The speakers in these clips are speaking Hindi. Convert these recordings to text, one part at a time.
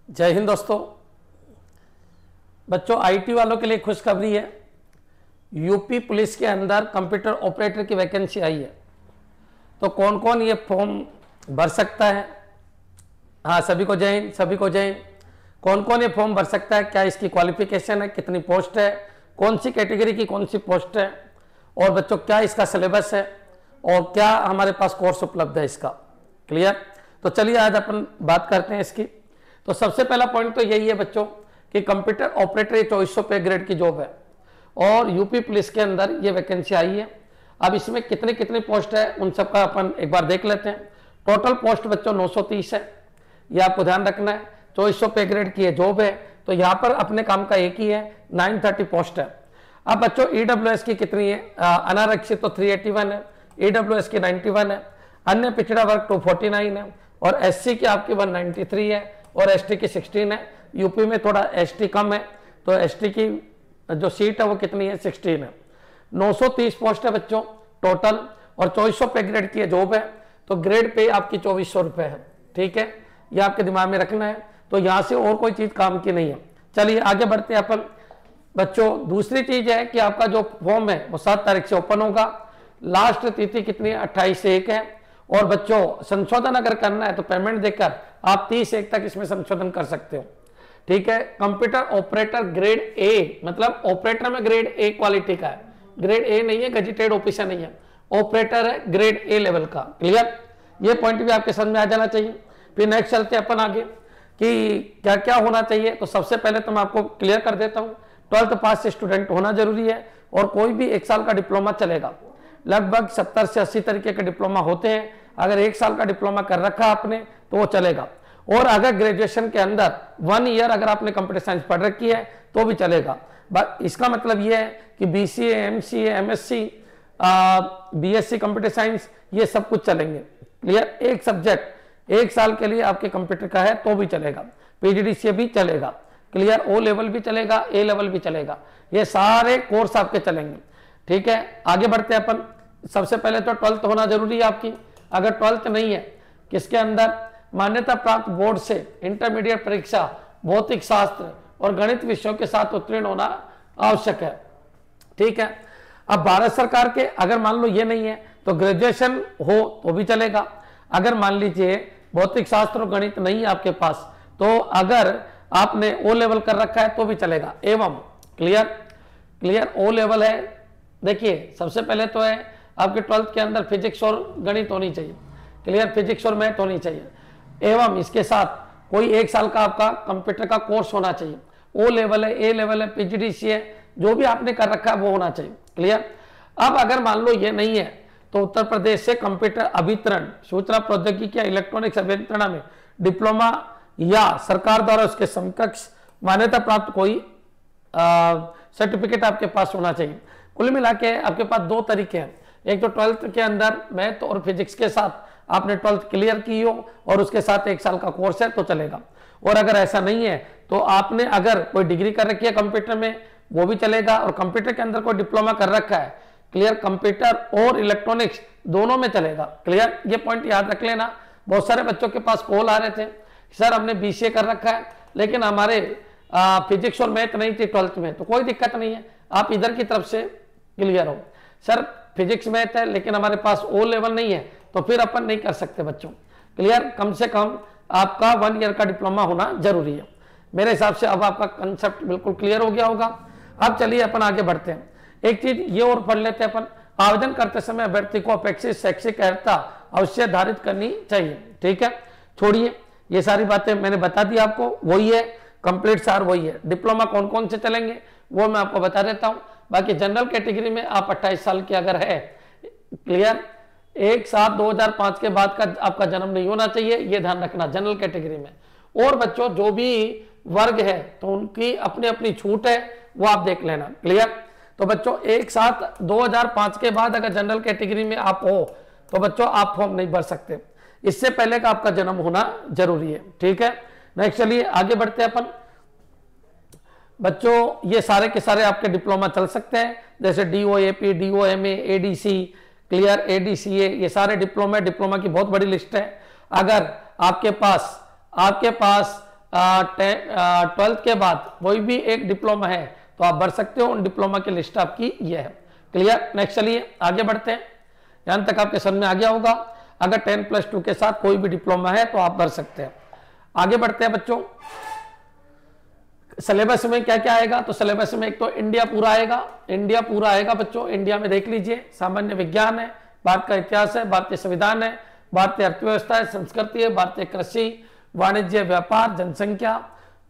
जय हिंद दोस्तों। बच्चों, आईटी वालों के लिए खुशखबरी है। यूपी पुलिस के अंदर कंप्यूटर ऑपरेटर की वैकेंसी आई है। तो कौन कौन ये फॉर्म भर सकता है? हाँ, सभी को जय हिंद, सभी को जय हिंद। कौन कौन ये फॉर्म भर सकता है, क्या इसकी क्वालिफिकेशन है, कितनी पोस्ट है, कौन सी कैटेगरी की कौन सी पोस्ट है, और बच्चों क्या इसका सिलेबस है, और क्या हमारे पास कोर्स उपलब्ध है इसका। क्लियर? तो चलिए आज अपन बात करते हैं इसकी। तो सबसे पहला पॉइंट तो यही है बच्चों कि कंप्यूटर ऑपरेटर 2400 पे ग्रेड की जॉब है और यूपी पुलिस के अंदर ये वैकेंसी आई है। अब इसमें कितनी कितनी पोस्ट है उन सब का अपन एक बार देख लेते हैं। टोटल पोस्ट बच्चों 930 है, ये आपको ध्यान रखना है। 2400 पे ग्रेड की जॉब है, तो यहाँ पर अपने काम का एक ही है, 930 पोस्ट है। अब बच्चों ईडब्ल्यूएस की कितनी है? अनारक्षित तो 381 है, ईडब्ल्यूएस की 91 है, अन्य पिछड़ा वर्ग 249 है, और एससी की आपकी 193 है, और एसटी की 16 है। यूपी में थोड़ा एसटी कम है, तो एसटी की जो सीट है वो कितनी है? 16 है। 930 पोस्ट है बच्चों टोटल, और 2400 पे ग्रेड की जॉब है। तो ग्रेड पे आपकी 2400 रुपए है। ठीक है, ये आपके दिमाग में रखना है। तो यहां से और कोई चीज काम की नहीं है। चलिए आगे बढ़ते हैं अपन। बच्चों, दूसरी चीज है कि आपका जो फॉर्म है वो 7 तारीख से ओपन होगा। लास्ट तिथि कितनी है? 28/1 है। और बच्चों, संशोधन अगर करना है तो पेमेंट देकर आप 30/1 तक इसमें संशोधन कर सकते हो। ठीक है। कंप्यूटर ऑपरेटर ग्रेड ए, मतलब ऑपरेटर में ग्रेड ए क्वालिटी का है, ग्रेड ए नहीं है, गजेटेड ऑफिसर नहीं है, ऑपरेटर है ग्रेड ए लेवल का। क्लियर? ये पॉइंट भी आपके समझ में आ जाना चाहिए। फिर नेक्स्ट चलते हैं अपन आगे कि क्या क्या होना चाहिए। तो सबसे पहले तो मैं आपको क्लियर कर देता हूँ, 12th पास स्टूडेंट होना जरूरी है, और कोई भी 1 साल का डिप्लोमा चलेगा। लगभग 70 से 80 तरीके के डिप्लोमा होते हैं। अगर 1 साल का डिप्लोमा कर रखा आपने तो वो चलेगा। और अगर ग्रेजुएशन के अंदर 1 ईयर अगर आपने कंप्यूटर साइंस पढ़ रखी है तो भी चलेगा। इसका मतलब ये है कि BCA, MCA, MSc, BSc computer science, ये सब कुछ चलेंगे। क्लियर? एक सब्जेक्ट 1 साल के लिए आपके कंप्यूटर का है तो भी चलेगा, पीजीडीसीए भी चलेगा। क्लियर? ओ लेवल भी चलेगा, ए लेवल भी चलेगा, ये सारे कोर्स आपके चलेंगे। ठीक है, आगे बढ़ते हैं अपन। सबसे पहले तो 12th होना जरूरी है आपकी। अगर 12th नहीं है, किसके अंदर? मान्यता प्राप्त बोर्ड से इंटरमीडिएट परीक्षा भौतिक शास्त्र और गणित विषयों के साथ उत्तीर्ण होना आवश्यक है। ठीक है। अब भारत सरकार के अगर मान लो ये नहीं है तो ग्रेजुएशन हो तो भी चलेगा। अगर मान लीजिए भौतिक शास्त्र और गणित नहीं है आपके पास, तो अगर आपने ओ लेवल कर रखा है तो भी चलेगा। एवं क्लियर ओ लेवल है। देखिए, सबसे पहले तो है आपके 12th के अंदर फिजिक्स और गणित होनी चाहिए। क्लियर? फिजिक्स और मैथ होनी चाहिए। एवं इसके साथ कोई 1 साल का आपका कंप्यूटर का कोर्स होना चाहिए। ओ लेवल है, ए लेवल है, पीजीडीसी है, जो भी आपने कर रखा है वो होना चाहिए। क्लियर? अब अगर मान लो ये नहीं है तो उत्तर प्रदेश से कंप्यूटर अभितरण, सूचना प्रौद्योगिकी या इलेक्ट्रॉनिक्स अभियंत्रणा में डिप्लोमा या सरकार द्वारा उसके समकक्ष मान्यता प्राप्त कोई सर्टिफिकेट आपके पास होना चाहिए। कुल मिला के आपके पास 2 तरीके हैं। एक तो 12th के अंदर मैथ और फिजिक्स के साथ आपने 12th क्लियर की हो और उसके साथ 1 साल का कोर्स है तो चलेगा। और अगर ऐसा नहीं है तो आपने अगर कोई डिग्री कर रखी है कंप्यूटर में वो भी चलेगा, और कंप्यूटर के अंदर कोई डिप्लोमा कर रखा है, क्लियर, कंप्यूटर और इलेक्ट्रॉनिक्स दोनों में चलेगा। क्लियर? ये पॉइंट याद रख लेना। बहुत सारे बच्चों के पास कॉल आ रहे थे, सर हमने बीसीए कर रखा है लेकिन हमारे फिजिक्स और मैथ नहीं थी 12th में। तो कोई दिक्कत नहीं है, आप इधर की तरफ से क्लियर हो। सर फिजिक्स मैथ है लेकिन हमारे पास ओ लेवल नहीं है, तो फिर अपन नहीं कर सकते बच्चों। क्लियर? कम से कम आपका 1 ईयर का डिप्लोमा होना जरूरी है। मेरे हिसाब से अब आपका कंसेप्ट बिल्कुल क्लियर हो गया होगा। अब चलिए अपन आगे बढ़ते हैं। एक चीज ये और पढ़ लेते हैं अपन। आवेदन करते समय अभ्यर्थी को अपेक्षित शैक्षिक अर्हता अवश्य धारित करनी चाहिए। ठीक है, छोड़िए ये सारी बातें मैंने बता दी आपको, वही है कंप्लीट सार, वही है। डिप्लोमा कौन कौन से चलेंगे वो मैं आपको बता देता हूं। बाकी जनरल कैटेगरी में आप 28 साल के अगर है, क्लियर, 1/7/2005 के बाद का आपका जन्म नहीं होना चाहिए, ये ध्यान रखना जनरल कैटेगरी में। और बच्चों जो भी वर्ग है तो उनकी अपनी अपनी छूट है, वो आप देख लेना। क्लियर? तो बच्चों 1/7/2005 के बाद अगर जनरल कैटेगरी में आप हो तो बच्चों आप फॉर्म नहीं भर सकते, इससे पहले का आपका जन्म होना जरूरी है। ठीक है, नेक्स्ट चलिए आगे बढ़ते हैं अपन। बच्चों ये सारे के सारे आपके डिप्लोमा चल सकते हैं, जैसे डीओएपी, डीओएमए, एडीसी, क्लियर, एडीसीए, ये सारे डिप्लोमा की बहुत बड़ी लिस्ट है। अगर आपके पास 12th के बाद कोई भी एक डिप्लोमा है तो आप भर सकते हो। उन डिप्लोमा की लिस्ट आपकी ये है। क्लियर? नेक्स्ट चलिए आगे बढ़ते हैं। यहां तक आपके समझ में आ गया होगा। अगर 10+2 के साथ कोई भी डिप्लोमा है तो आप भर सकते हैं। आगे बढ़ते हैं बच्चों। सिलेबस में क्या क्या आएगा? तो सिलेबस में एक तो इंडिया पूरा आएगा। इंडिया पूरा आएगा बच्चों। इंडिया में देख लीजिए, सामान्य विज्ञान है, भारत का इतिहास है, भारतीय संविधान है, भारतीय अर्थव्यवस्था है, संस्कृति है, भारतीय कृषि, वाणिज्य, व्यापार, जनसंख्या,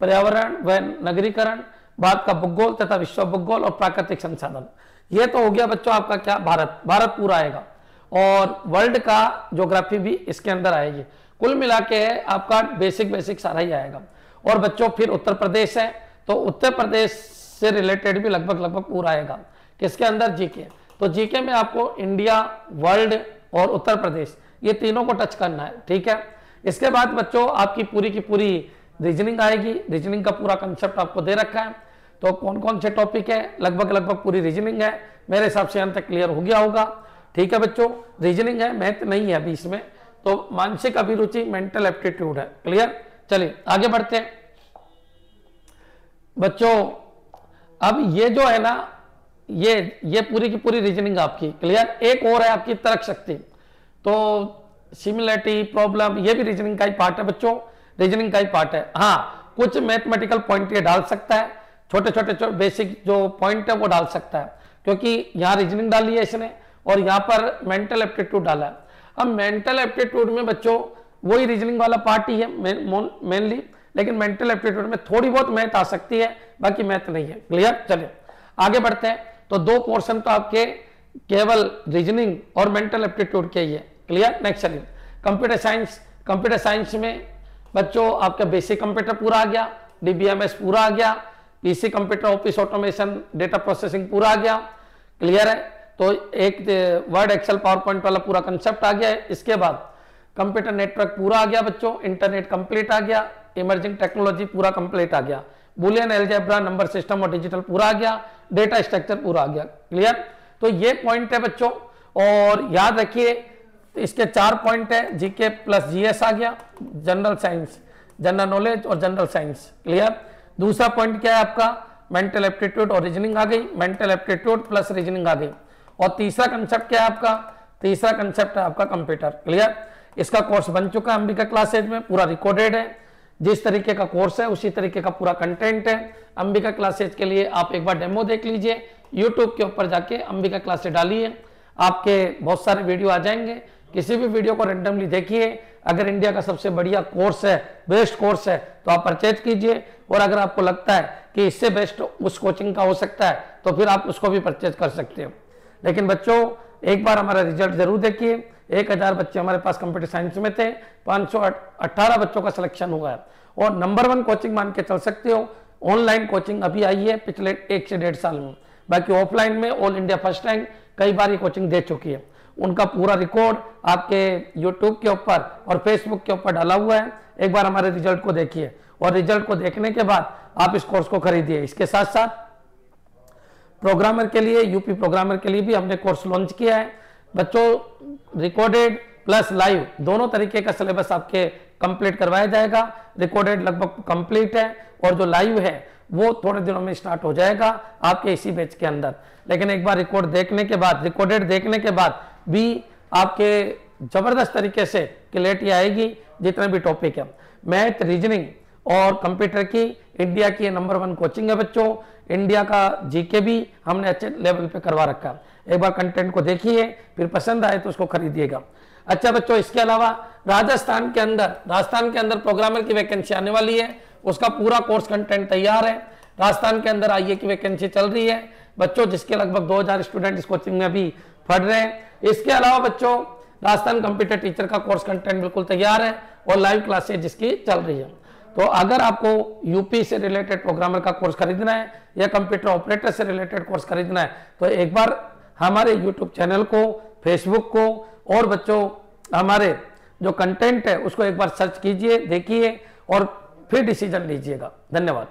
पर्यावरण व नगरीकरण, भारत का भूगोल तथा विश्व भूगोल और प्राकृतिक संसाधन। ये तो हो गया बच्चों आपका क्या, भारत पूरा आएगा। और वर्ल्ड का ज्योग्राफी भी इसके अंदर आएगी। कुल मिला के आपका बेसिक सारा ही आएगा। और बच्चों फिर उत्तर प्रदेश है, तो उत्तर प्रदेश से रिलेटेड भी लगभग पूरा आएगा। किसके अंदर? जीके। तो जीके में आपको इंडिया, वर्ल्ड और उत्तर प्रदेश ये तीनों को टच करना है। ठीक है। इसके बाद बच्चों आपकी पूरी की पूरी रीजनिंग आएगी। रीजनिंग का पूरा कंसेप्ट आपको दे रखा है। तो कौन कौन से टॉपिक है? लगभग पूरी रीजनिंग है। मेरे हिसाब से अंत तक क्लियर हो गया होगा। ठीक है बच्चों, रीजनिंग है, मैथ नहीं है अभी इसमें। तो मानसिक अभिरुचि, मेंटल एप्टीट्यूड है। क्लियर? चलिए आगे बढ़ते हैं बच्चों। अब ये जो है ना, ये पूरी की पूरी रीजनिंग आपकी। क्लियर? एक और है आपकी तर्क शक्ति। तो सिमिलरिटी, प्रॉब्लम, ये भी रीजनिंग का ही पार्ट है बच्चों। रीजनिंग का ही पार्ट है। हाँ, कुछ मैथमेटिकल पॉइंट ये डाल सकता है, छोटे बेसिक जो पॉइंट है वो डाल सकता है, क्योंकि यहाँ रीजनिंग डाली है इसने और यहाँ पर मेंटल एप्टीट्यूड डाला है। अब मेंटल एप्टीट्यूड में बच्चों वही रीजनिंग वाला पार्ट ही है मेनली, लेकिन मेंटल एप्टीट्यूड में थोड़ी बहुत मैथ आ सकती है, बाकी मैथ नहीं है। क्लियर? चलिए आगे बढ़ते हैं। तो दो पोर्शन तो आपके केवल रीजनिंग और मेंटल एप्टीट्यूड के ही है। क्लियर? नेक्स्ट चलिए कंप्यूटर साइंस। कंप्यूटर साइंस में बच्चों आपका बेसिक कंप्यूटर पूरा आ गया, डीबीएमएस पूरा आ गया, PC computer, office automation, data processing पूरा आ गया। क्लियर है? तो एक वर्ड, एक्सेल, पावर पॉइंट वाला पूरा कंसेप्ट आ गया है। इसके बाद कंप्यूटर नेटवर्क पूरा आ गया बच्चों, इंटरनेट कंप्लीट आ गया, इमर्जिंग टेक्नोलॉजी पूरा कंप्लीट आ गया, बुलियन, अलजेब्रा, नंबर सिस्टम और डिजिटल पूरा आ गया, डेटा स्ट्रक्चर पूरा आ गया। क्लियर? तो ये पॉइंट है बच्चों। और याद रखिए इसके 4 पॉइंट है, जीके प्लस जीएस आ गया, जनरल साइंस, जनरल नॉलेज और जनरल साइंस। क्लियर? दूसरा पॉइंट क्या है आपका? मेंटल एप्टीट्यूड और रीजनिंग आ गई, मेंटल एप्टीट्यूड प्लस रीजनिंग आ गई। और तीसरा कंसेप्ट क्या है आपका? तीसरा कंसेप्ट है आपका कंप्यूटर। क्लियर? इसका कोर्स बन चुका है अंबिका क्लासेज में, पूरा रिकॉर्डेड है। जिस तरीके का कोर्स है उसी तरीके का पूरा कंटेंट है। अंबिका क्लासेज के लिए आप एक बार डेमो देख लीजिए, यूट्यूब के ऊपर जाके अंबिका क्लासेज डालिए, आपके बहुत सारे वीडियो आ जाएंगे। किसी भी वीडियो को रेंडमली देखिए। अगर इंडिया का सबसे बढ़िया कोर्स है, बेस्ट कोर्स है, तो आप परचेज कीजिए। और अगर आपको लगता है कि इससे बेस्ट उस कोचिंग का हो सकता है तो फिर आप उसको भी परचेज कर सकते हो। लेकिन बच्चों एक बार हमारा रिजल्ट जरूर देखिए। 1000 बच्चे हमारे पास कंप्यूटर साइंस में थे, 518 बच्चों का सिलेक्शन हुआ है। और नंबर 1 कोचिंग मान के चल सकते हो। ऑनलाइन कोचिंग अभी आई है पिछले 1 से 1.5 साल में, बाकी ऑफलाइन में ऑल इंडिया फर्स्ट रैंक कई बार ये कोचिंग दे चुकी है। उनका पूरा रिकॉर्ड आपके यूट्यूब के ऊपर और फेसबुक के ऊपर डाला हुआ है। एक बार हमारे रिजल्ट को देखिए और रिजल्ट को देखने के बाद आप इस कोर्स को खरीदिए। इसके साथ साथ प्रोग्रामर के लिए, यूपी प्रोग्रामर के लिए भी हमने कोर्स लॉन्च किया है बच्चों। रिकॉर्डेड प्लस लाइव दोनों तरीके का सिलेबस आपके कंप्लीट करवाया जाएगा। रिकॉर्डेड लगभग कंप्लीट है और जो लाइव है वो थोड़े दिनों में स्टार्ट हो जाएगा आपके इसी बैच के अंदर। लेकिन एक बार रिकॉर्ड देखने के बाद, रिकॉर्डेड देखने के बाद भी आपके जबरदस्त तरीके से क्लैरिटी आएगी जितने भी टॉपिक है। मैथ, रीजनिंग और कंप्यूटर की इंडिया की नंबर 1 कोचिंग है बच्चों। इंडिया का जीके भी हमने अच्छे लेवल पे करवा रखा है। एक बार कंटेंट को देखिए, फिर पसंद आए तो उसको खरीदिएगा। अच्छा बच्चों, इसके अलावा राजस्थान के अंदर प्रोग्रामर की वैकेंसी आने वाली है, उसका पूरा कोर्स कंटेंट तैयार है। राजस्थान के अंदर आईए की वैकेंसी चल रही है बच्चों, जिसके लगभग 2000 स्टूडेंट इस कोचिंग में अभी पढ़ रहे हैं। इसके अलावा बच्चों राजस्थान कंप्यूटर टीचर का कोर्स कंटेंट बिल्कुल तैयार है और लाइव क्लासेज जिसकी चल रही है। तो अगर आपको यूपी से रिलेटेड प्रोग्रामर का कोर्स खरीदना है या कंप्यूटर ऑपरेटर से रिलेटेड कोर्स खरीदना है तो एक बार हमारे यूट्यूब चैनल को, फेसबुक को और बच्चों हमारे जो कंटेंट है उसको एक बार सर्च कीजिए, देखिए और फिर डिसीजन लीजिएगा। धन्यवाद।